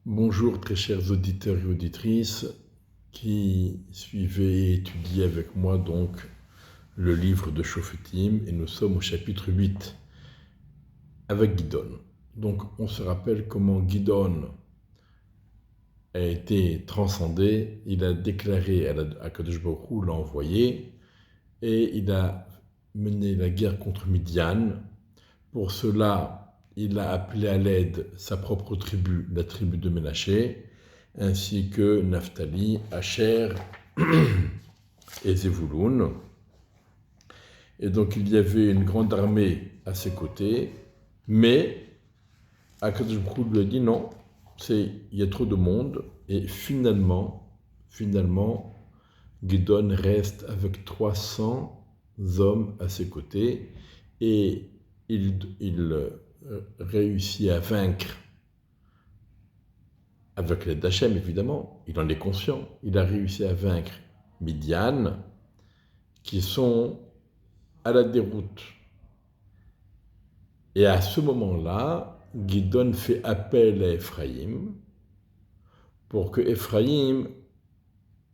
Bonjour très chers auditeurs et auditrices qui suivez et étudiez avec moi donc le livre de Shoftim et nous sommes au chapitre 8 avec Gidon. Donc on se rappelle comment Gidon a été transcendé, il a déclaré à Kadosh Baruch Hu, l'a envoyé et il a mené la guerre contre Midian. Pour cela, il a appelé à l'aide sa propre tribu, la tribu de Ménaché, ainsi que Naphtali, Asher et Zevouloun. Et donc il y avait une grande armée à ses côtés, mais Akadosh Baruch Hu lui a dit non, il y a trop de monde, et finalement, Gidon reste avec 300 hommes à ses côtés, et il réussit à vaincre, avec l'aide d'Hachem évidemment, il en est conscient, il a réussi à vaincre Midian, qui sont à la déroute. Et à ce moment-là, Gidon fait appel à Ephraïm pour que Ephraïm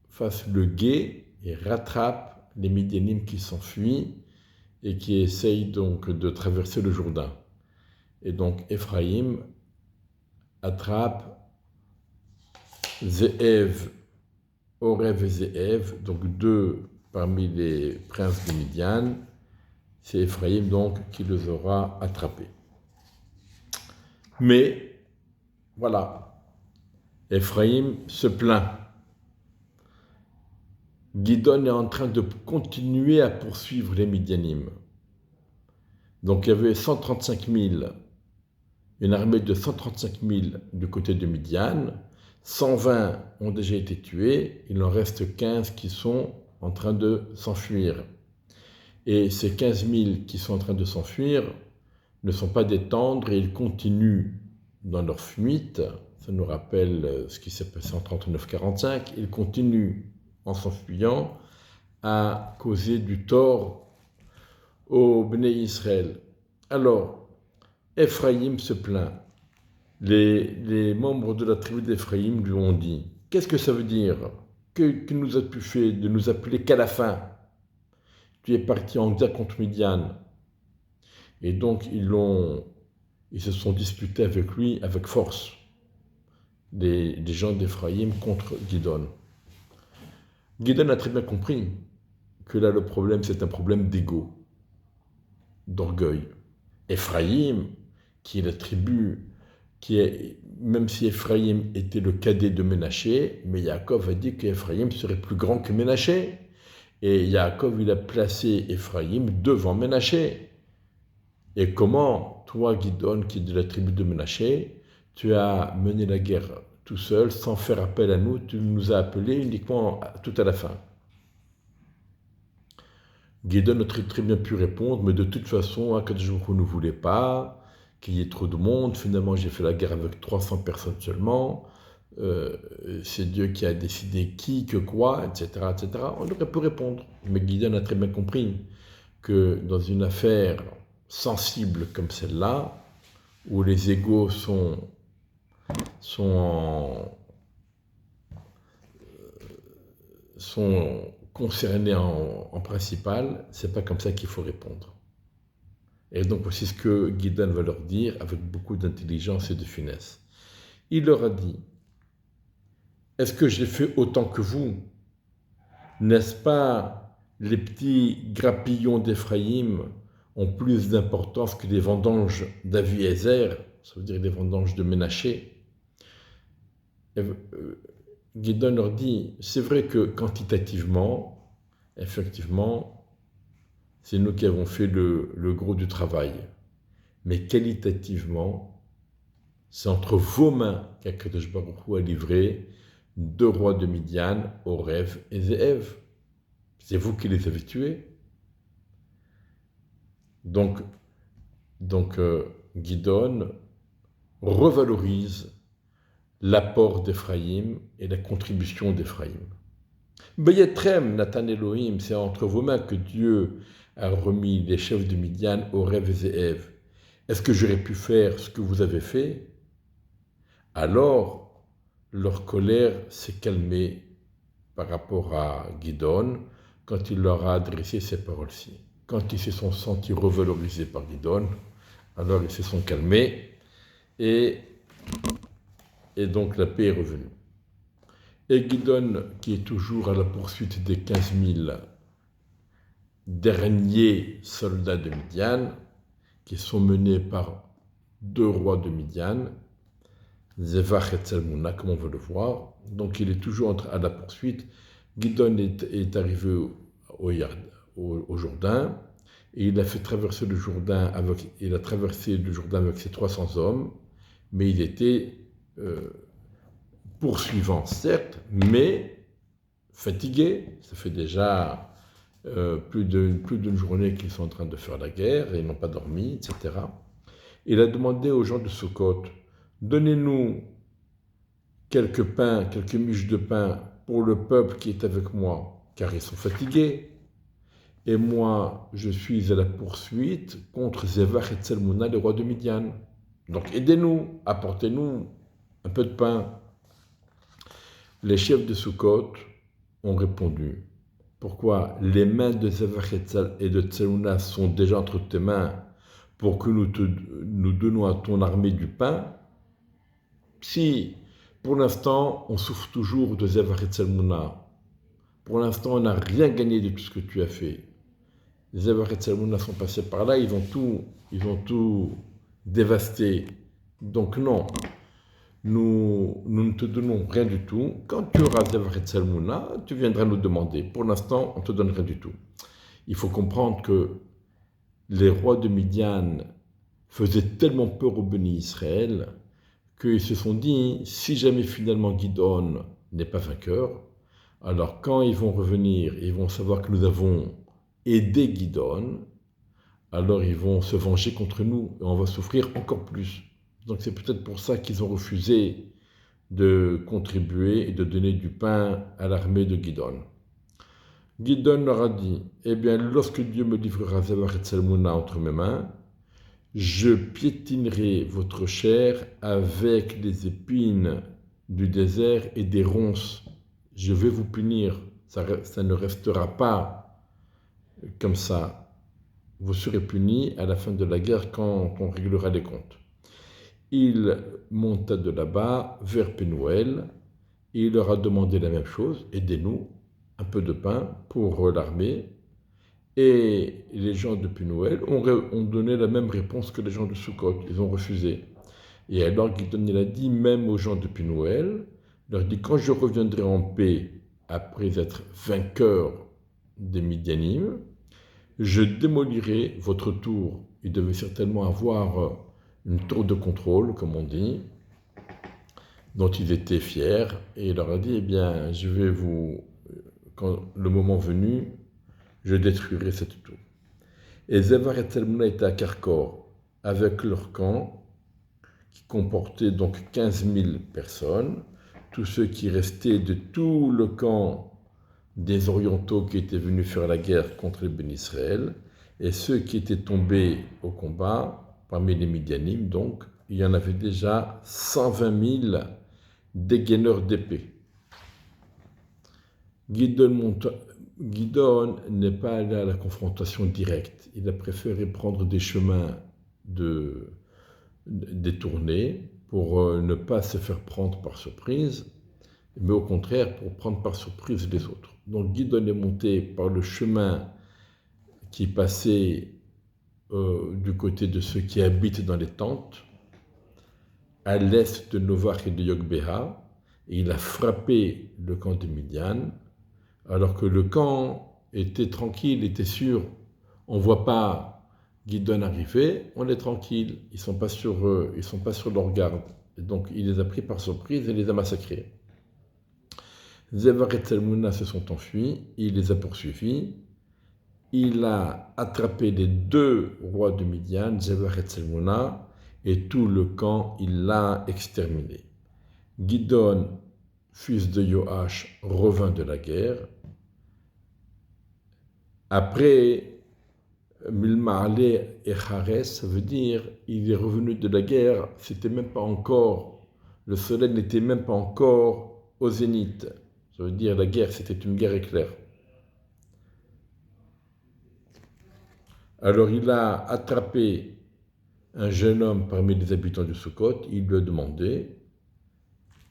fasse le guet et rattrape les Midianim qui s'enfuient et qui essayent donc de traverser le Jourdain. Et donc Ephraïm attrape Ze'ev, Orev et Ze'ev, donc deux parmi les princes de Midian. C'est Ephraïm donc qui les aura attrapés. Mais, voilà, Ephraïm se plaint. Gidon est en train de continuer à poursuivre les Midianim. Donc il y avait 135 000, une armée de 135 000 du côté de Midian, 120 ont déjà été tués, il en reste 15 qui sont en train de s'enfuir. Et ces 15 000 qui sont en train de s'enfuir ne sont pas des tendres et ils continuent dans leur fuite. Ça nous rappelle ce qui s'est passé en 39-45. Ils continuent en s'enfuyant à causer du tort aux Bnei Israël. Alors, Ephraïm se plaint. Les membres de la tribu d'Ephraïm lui ont dit « Qu'est-ce que ça veut dire ? Que nous as-tu fait de nous appeler qu'à la fin ? Tu es parti en guerre contre Midian. » Et donc, ils se sont disputés avec lui avec force, des gens d'Ephraïm contre Gidon. Gidon a très bien compris que là, le problème, c'est un problème d'ego, d'orgueil. Ephraïm, qui est la tribu, même si Ephraïm était le cadet de Ménaché, mais Yaakov a dit qu'Ephraïm serait plus grand que Ménaché. Et Yaakov, il a placé Ephraïm devant Ménaché. Et comment, toi, Gidon, qui est de la tribu de Ménaché, tu as mené la guerre tout seul, sans faire appel à nous, tu nous as appelés uniquement tout à la fin. Gidon a très bien pu répondre, mais de toute façon, Akadosh Baruch Hu ne voulait pas qu'il y ait trop de monde. Finalement, j'ai fait la guerre avec 300 personnes seulement. C'est Dieu qui a décidé qui, que quoi, etc., etc. On aurait pu répondre. Mais Gidon a très bien compris que dans une affaire sensible comme celle-là, où les égos sont concernés en principal, c'est pas comme ça qu'il faut répondre. Et donc voici ce que Gidon va leur dire avec beaucoup d'intelligence et de finesse. Il leur a dit, est-ce que j'ai fait autant que vous ? N'est-ce pas les petits grappillons d'Ephraïm ont plus d'importance que les vendanges d'Aviezer, ça veut dire les vendanges de Ménaché. Gidon leur dit, c'est vrai que quantitativement, effectivement, c'est nous qui avons fait le gros du travail. Mais qualitativement, c'est entre vos mains qu'Akadosh Baruch Hu a livré deux rois de Midian, Orev et Ze'ev. C'est vous qui les avez tués. Donc Gidon revalorise l'apport d'Ephraïm et la contribution d'Ephraïm. Beyetrem, Nathan Elohim, c'est entre vos mains que Dieu a remis les chefs de Midian, Orev et Ze'ev. Est-ce que j'aurais pu faire ce que vous avez fait ? Alors, leur colère s'est calmée par rapport à Gidon quand il leur a adressé ces paroles-ci. Quand ils se sont sentis revalorisés par Gidon, alors ils se sont calmés et donc la paix est revenue. Et Gidon, qui est toujours à la poursuite des 15 000 derniers soldats de Midian, qui sont menés par deux rois de Midian, Zevach et Tsalmouna, comme on veut le voir. Donc il est toujours à la poursuite. Gidon est arrivé au Jourdain, et il a fait traverser le Jourdain avec ses 300 hommes, mais il était poursuivant, certes, mais fatigué. Ça fait déjà plus d'une journée qu'ils sont en train de faire la guerre, et ils n'ont pas dormi, etc. Il a demandé aux gens de Sukkot, donnez-nous quelques pains, quelques miches de pain pour le peuple qui est avec moi, car ils sont fatigués. Et moi, je suis à la poursuite contre Zevach et Tsalmouna, les rois de Midian. Donc aidez-nous, apportez-nous un peu de pain. Les chefs de Sukkot ont répondu, pourquoi les mains de Zevach et de Tsalmouna sont déjà entre tes mains pour que nous donnons à ton armée du pain? Si, pour l'instant, on souffre toujours de Zevach et Tsalmouna, pour l'instant, on n'a rien gagné de tout ce que tu as fait. Zevach et Tsalmouna sont passés par là, ils ont tout dévasté. Donc non, nous ne te donnons rien du tout. Quand tu auras Zevach et Tsalmouna, tu viendras nous demander. Pour l'instant, on ne te donne rien du tout. Il faut comprendre que les rois de Midian faisaient tellement peur au béni Israël qu'ils se sont dit, si jamais finalement Gidon n'est pas vainqueur, alors quand ils vont revenir, ils vont savoir que nous avons aidé Gidon, alors ils vont se venger contre nous et on va souffrir encore plus. Donc c'est peut-être pour ça qu'ils ont refusé de contribuer et de donner du pain à l'armée de Gidon. Gidon leur a dit, eh bien lorsque Dieu me livrera Zevach et Tsalmouna entre mes mains, je piétinerai votre chair avec les épines du désert et des ronces. Je vais vous punir, ça ne restera pas comme ça. Vous serez punis à la fin de la guerre quand on réglera les comptes. Il monta de là-bas vers Pénuel et il leur a demandé la même chose, aidez-nous, un peu de pain pour l'armée. Et les gens de Pénuel ont donné la même réponse que les gens de Sukkot, ils ont refusé. Et alors Gidon il a dit même aux gens de Pénuel, il leur dit quand je reviendrai en paix après être vainqueur des Midianim, je démolirai votre tour. Il devait certainement avoir une tour de contrôle, comme on dit, dont ils étaient fiers. Et il leur a dit, eh bien, quand le moment venu, je détruirai cette tour. Et Zevach et Tsalmouna étaient à Karkor, avec leur camp, qui comportait donc 15 000 personnes, tous ceux qui restaient de tout le camp des Orientaux qui étaient venus faire la guerre contre les bénis Israël, et ceux qui étaient tombés au combat, parmi les Midianim, donc, il y en avait déjà 120 000 dégaineurs d'épée. Gidon n'est pas allé à la confrontation directe. Il a préféré prendre des chemins détournés pour ne pas se faire prendre par surprise, mais au contraire pour prendre par surprise les autres. Donc Gidon est monté par le chemin qui passait du côté de ceux qui habitent dans les tentes, à l'est de Novach et de Yogbeha, et il a frappé le camp de Midian, alors que le camp était tranquille, était sûr, on ne voit pas Gidon arriver, on est tranquille, ils ne sont pas sur leur garde. Et donc il les a pris par surprise et les a massacrés. Zevach et Tsalmouna se sont enfuis, il les a poursuivis, il a attrapé les deux rois de Midian, Zevach et Tsalmouna, et tout le camp, il l'a exterminé. Gidon, fils de Joash, revint de la guerre. Après, Milma'ale et Hares, ça veut dire il est revenu de la guerre, c'était même pas encore le soleil n'était même pas encore au zénith. Ça veut dire la guerre, c'était une guerre éclair. Alors il a attrapé un jeune homme parmi les habitants du Sukkot, il lui a demandé,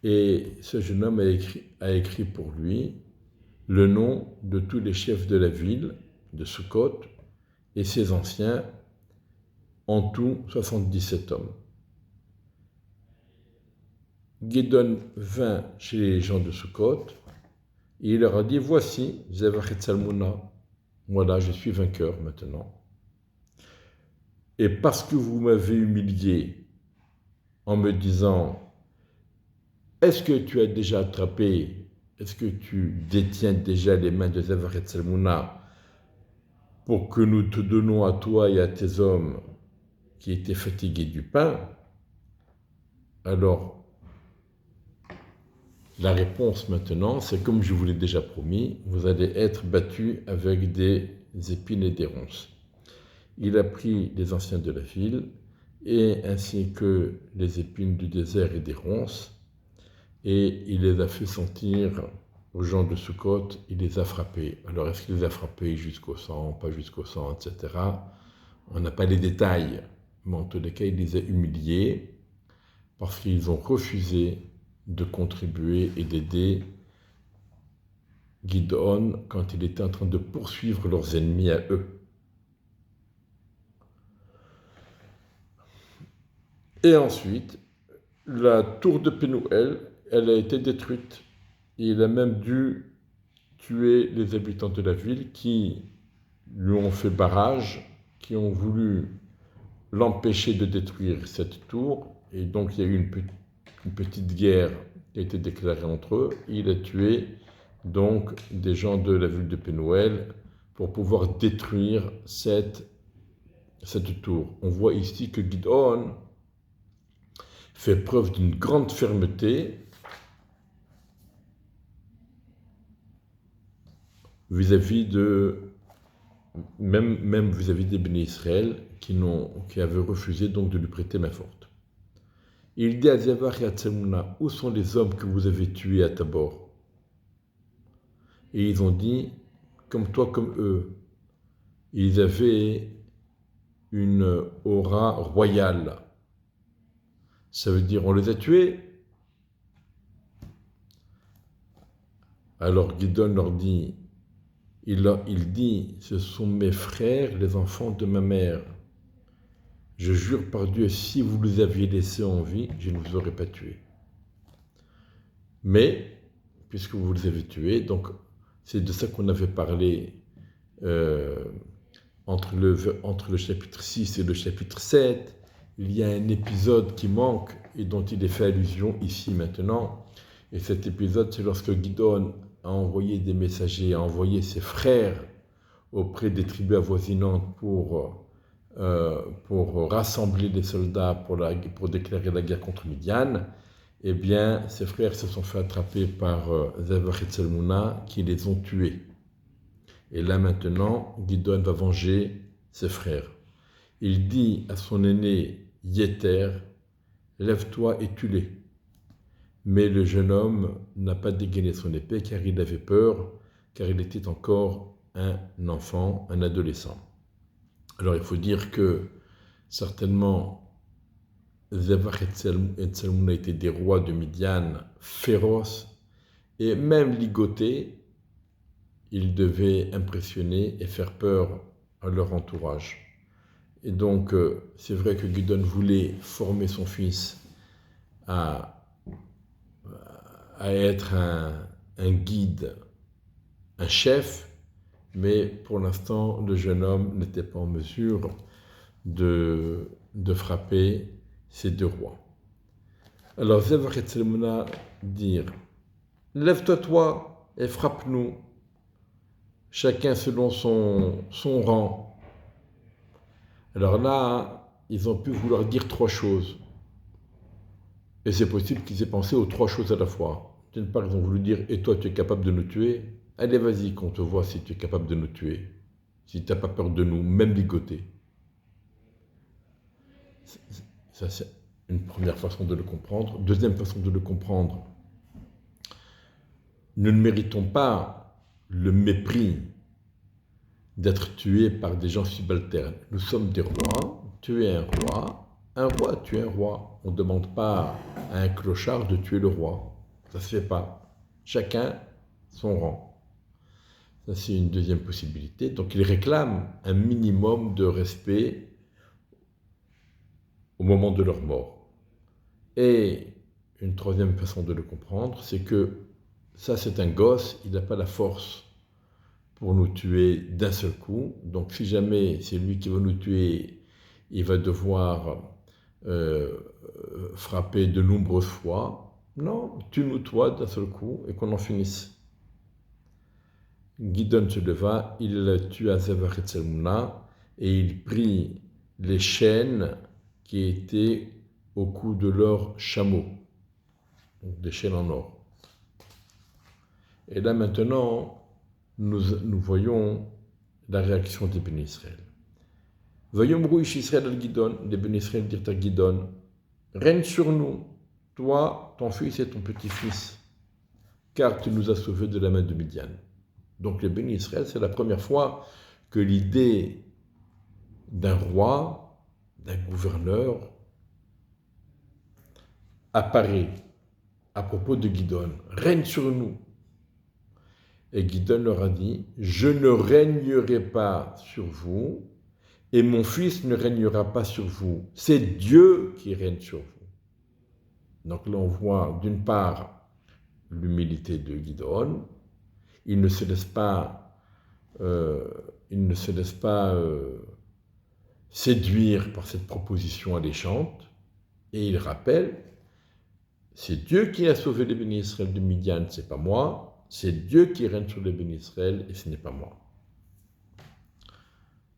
et ce jeune homme a écrit pour lui le nom de tous les chefs de la ville de Sukkot et ses anciens, en tout 77 hommes. Guidon vint chez les gens de Sukkot et il leur a dit, voici, Zevachet Salmouna, voilà, je suis vainqueur maintenant. Et parce que vous m'avez humilié en me disant, est-ce que tu as déjà attrapé, est-ce que tu détiens déjà les mains de Zevachet Salmouna pour que nous te donnons à toi et à tes hommes qui étaient fatigués du pain? Alors, la réponse maintenant, c'est comme je vous l'ai déjà promis, vous allez être battus avec des épines et des ronces. Il a pris les anciens de la ville, et ainsi que les épines du désert et des ronces, et il les a fait sentir aux gens de Sukkot, il les a frappés. Alors, est-ce qu'il les a frappés jusqu'au sang, pas jusqu'au sang, etc. On n'a pas les détails, mais en tous les cas, il les a humiliés parce qu'ils ont refusé de contribuer et d'aider Gidon quand il était en train de poursuivre leurs ennemis à eux. Et ensuite, la tour de Pénouël, elle a été détruite. Et il a même dû tuer les habitants de la ville qui lui ont fait barrage, qui ont voulu l'empêcher de détruire cette tour. Et donc il y a eu une petite guerre qui a été déclarée entre eux. Il a tué donc des gens de la ville de Pénouël pour pouvoir détruire cette tour. On voit ici que Gidon fait preuve d'une grande fermeté vis-à-vis de, même vis-à-vis des Béné Israël qui avaient refusé donc de lui prêter main forte. Il dit à Zevach et à Tselmouna, où sont les hommes que vous avez tués à Tabor? Et ils ont dit, comme toi, comme eux. Ils avaient une aura royale. Ça veut dire, on les a tués. Alors Gidon leur dit, il dit, ce sont mes frères, les enfants de ma mère. Je jure par Dieu, si vous les aviez laissés en vie, je ne vous aurais pas tués. Mais, puisque vous les avez tués, donc c'est de ça qu'on avait parlé entre le chapitre 6 et le chapitre 7. Il y a un épisode qui manque et dont il est fait allusion ici maintenant. Et cet épisode, c'est lorsque Gidon a envoyé des messagers, a envoyé ses frères auprès des tribus avoisinantes pour rassembler des soldats pour déclarer la guerre contre Midian. Eh bien, ses frères se sont fait attraper par Zevach et Tselmouna qui les ont tués. Et là maintenant, Gidon va venger ses frères. Il dit à son aîné Yéter, lève-toi et tue-les. Mais le jeune homme n'a pas dégainé son épée car il avait peur, car il était encore un enfant, un adolescent. Alors il faut dire que certainement Zevach et Tselmouna étaient des rois de Midian féroces et même ligotés, ils devaient impressionner et faire peur à leur entourage. Et donc c'est vrai que Gidon voulait former son fils à être un guide, un chef, mais pour l'instant, le jeune homme n'était pas en mesure de frapper ces deux rois. Alors Zevach et Tselmouna dirent, lève-toi toi et frappe-nous, chacun selon son rang. Alors là, ils ont pu vouloir dire trois choses. Et c'est possible qu'ils aient pensé aux trois choses à la fois. D'une part, ils ont voulu dire, et toi, tu es capable de nous tuer? Allez, vas-y, qu'on te voit si tu es capable de nous tuer. Si tu n'as pas peur de nous, même ligoter. Une première façon de le comprendre. Deuxième façon de le comprendre, nous ne méritons pas le mépris d'être tués par des gens subalternes. Nous sommes des rois, tu es un roi, tu es un roi. On ne demande pas à un clochard de tuer le roi. Ça ne se fait pas. Chacun son rang. Ça, c'est une deuxième possibilité. Donc, ils réclament un minimum de respect au moment de leur mort. Et une troisième façon de le comprendre, c'est que ça, c'est un gosse, il n'a pas la force pour nous tuer d'un seul coup. Donc, si jamais c'est lui qui va nous tuer, il va devoir frapper de nombreuses fois. Non, tue-nous toi d'un seul coup et qu'on en finisse. Gidon se leva, il tua Zévar et Tsalmouna et il prit les chaînes qui étaient au cou de leurs chameaux, donc des chaînes en or. Et là maintenant, nous voyons la réaction des Béni Israël. Vayomrou ish Israël al Gidon, les Béni Israël dirent à Gidon, règne sur nous, toi, ton fils et ton petit-fils, car tu nous as sauvés de la main de Midian. Donc les Béni Israël, c'est la première fois que l'idée d'un roi, d'un gouverneur, apparaît à propos de Gidon. Règne sur nous. Et Gidon leur a dit, je ne régnerai pas sur vous, et mon fils ne régnera pas sur vous. C'est Dieu qui règne sur vous. Donc là, on voit d'une part l'humilité de Gidon. Il ne se laisse pas, séduire par cette proposition alléchante, et il rappelle, c'est Dieu qui a sauvé les Béni Israël de Midian, c'est pas moi, c'est Dieu qui règne sur les Béni Israël et ce n'est pas moi.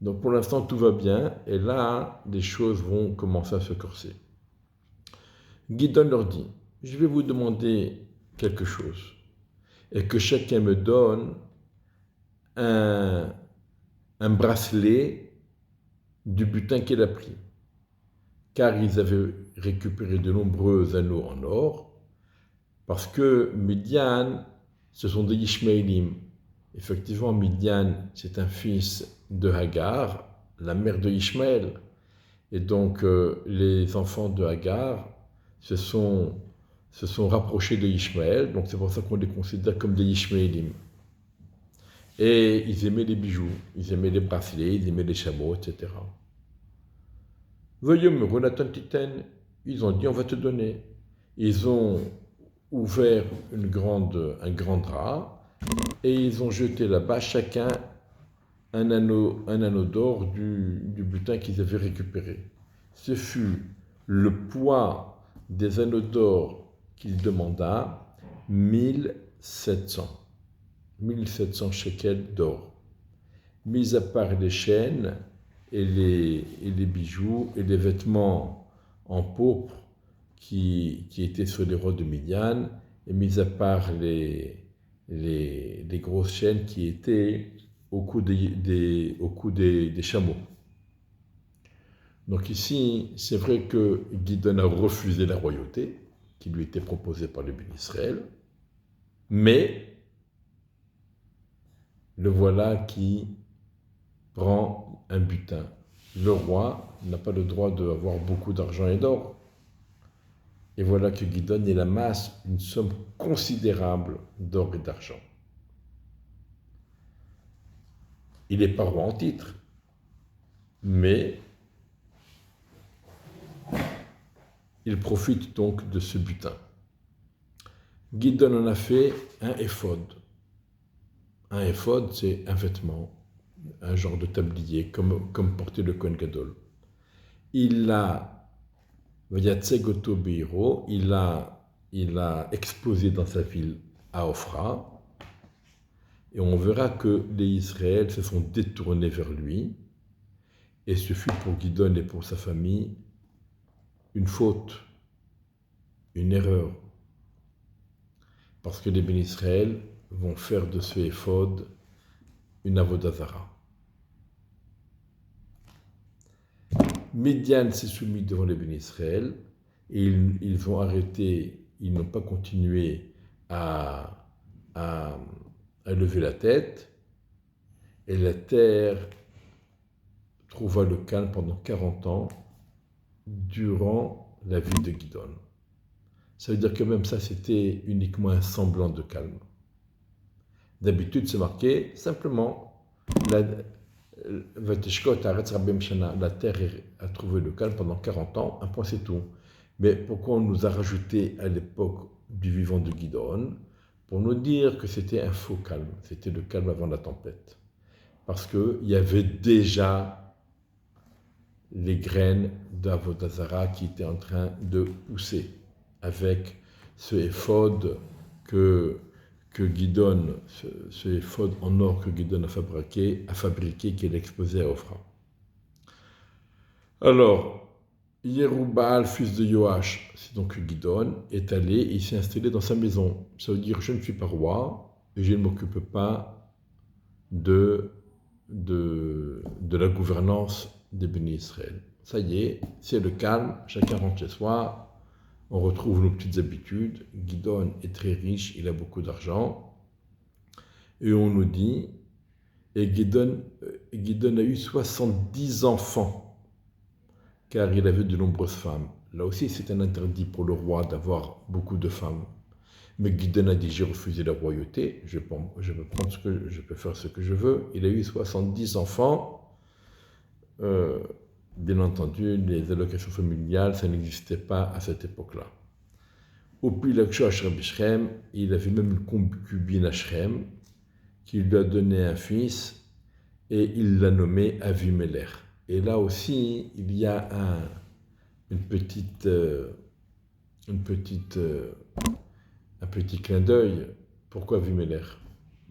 Donc pour l'instant tout va bien, et là les choses vont commencer à se corser. Gidon leur dit, je vais vous demander quelque chose, et que chacun me donne un bracelet du butin qu'il a pris. Car ils avaient récupéré de nombreux anneaux en or, parce que Midian, ce sont des Ishmaélim. Effectivement, Midian, c'est un fils de Hagar, la mère de Ishmaël. Et donc, les enfants de Hagar se sont rapprochés de Ishmaël, donc c'est pour ça qu'on les considère comme des Ishmaélim. Et ils aimaient les bijoux, ils aimaient les bracelets, ils aimaient les chameaux, etc. Veuillez me Ronatan Titen, ils ont dit on va te donner. Ils ont ouvert un grand drap et ils ont jeté là-bas chacun un anneau d'or du butin qu'ils avaient récupéré. Ce fut le poids des anneaux d'or qu'il demanda, 1700 shekels d'or. Mis à part les chaînes et les bijoux et les vêtements en pourpre qui étaient sur les rois de Midian, et mis à part les grosses chaînes qui étaient au cou des chameaux. Donc ici, c'est vrai que Gidon a refusé la royauté qui lui était proposée par les Béni Israël, mais le voilà qui prend un butin. Le roi n'a pas le droit d'avoir beaucoup d'argent et d'or. Et voilà que Gidon il amasse une somme considérable d'or et d'argent. Il n'est pas roi en titre, mais il profite donc de ce butin. Gidon en a fait un éphod. Un éphod, c'est un vêtement, un genre de tablier, comme portait le Kohen Gadol. Il l'a, il l'a exposé dans sa ville à Ophra, et on verra que les Israëls se sont détournés vers lui, et ce fut pour Gidon et pour sa famille une faute, une erreur, parce que les Béni Israël vont faire de ce éphod une avodah zara. Midian s'est soumis devant les Béni Israël, et ils ont arrêté, ils n'ont pas continué à, à, à lever la tête, et la terre trouva le calme pendant 40 ans durant la vie de Gidon. Ça veut dire que même ça, c'était uniquement un semblant de calme. D'habitude, c'est marqué simplement la terre a trouvé le calme pendant 40 ans, un point c'est tout. Mais pourquoi on nous a rajouté à l'époque du vivant de Gidon pour nous dire que c'était un faux calme, c'était le calme avant la tempête. Parce qu'il y avait déjà les graines d'Avodah Zarah qui étaient en train de pousser avec ce éphod que Gidon, ce éphod en or que Gidon a fabriqué qu'il a exposé à Ophra. Alors, Yerubbaal, fils de Yoash, c'est donc Gidon, est allé et il s'est installé dans sa maison. Ça veut dire, je ne suis pas roi et je ne m'occupe pas de la gouvernance des bénis Israël. Ça y est, c'est le calme, chacun rentre chez soi, on retrouve nos petites habitudes. Gidon est très riche, il a beaucoup d'argent. Et on nous dit, et Gidon a eu 70 enfants, car il avait de nombreuses femmes. Là aussi, c'est un interdit pour le roi d'avoir beaucoup de femmes. Mais Gidon a dit, j'ai refusé la royauté, je peux faire ce que je veux. Il a eu 70 enfants. Bien entendu, les allocations familiales, ça n'existait pas à cette époque-là. Au Pilaksho à Shrem, il avait même une concubine à Shrem, qui lui a donné un fils, et il l'a nommé Avimelech. Et là aussi, il y a un petit clin d'œil. Pourquoi Avimelech?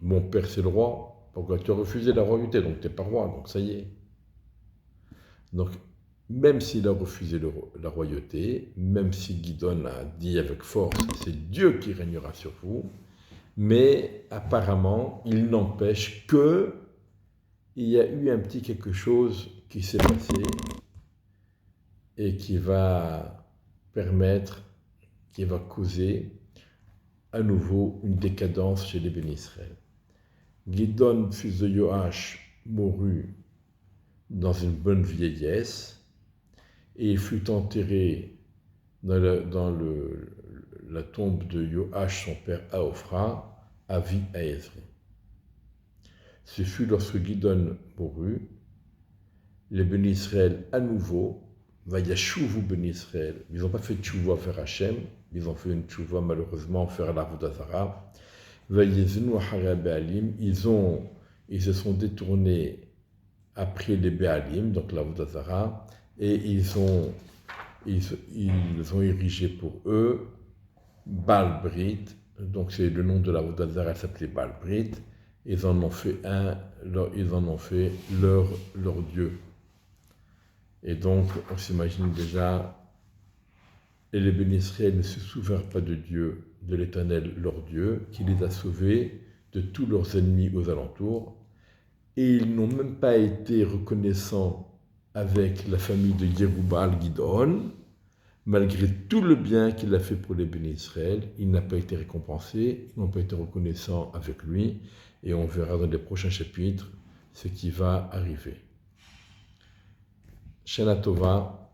Mon père c'est le roi, pourquoi tu as refusé la royauté? Donc tu n'es pas roi, donc ça y est. Donc, même s'il a refusé la royauté, même si Gidon a dit avec force, c'est Dieu qui régnera sur vous, mais apparemment, il n'empêche qu'il y a eu un petit quelque chose qui s'est passé et qui va causer à nouveau une décadence chez les bénis Israël. Gidon, fils de Yoash, mourut dans une bonne vieillesse, et il fut enterré dans la tombe de Yoash, son père à Ophra, à Vie à Ezri. Ce fut lorsque Gidon mourut, les bénis Israël à nouveau, Vayashuvu bénis Israël, ils n'ont pas fait tchouva faire Hachem, ils ont fait une tchouva malheureusement faire l'Avodah Zarah, Vayeznu Hara Be'alim, ils se sont détournés après les Béalim, donc l'Avodah Zarah, et ils ont érigé pour eux Baal Brit, donc c'est le nom de l'Avodah Zarah, elle s'appelait Baal Brit, ils en ont fait leur Dieu. Et donc, on s'imagine déjà, et les bénis Israël ne se souvinrent pas de Dieu, de l'Éternel leur Dieu, qui les a sauvés de tous leurs ennemis aux alentours, et ils n'ont même pas été reconnaissants avec la famille de Yerubbaal Gidon, malgré tout le bien qu'il a fait pour les bénis Israël, il n'a pas été récompensé, ils n'ont pas été reconnaissants avec lui, et on verra dans les prochains chapitres ce qui va arriver. Shana Tova,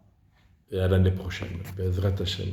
et à l'année prochaine. Be'ezrat Hashem.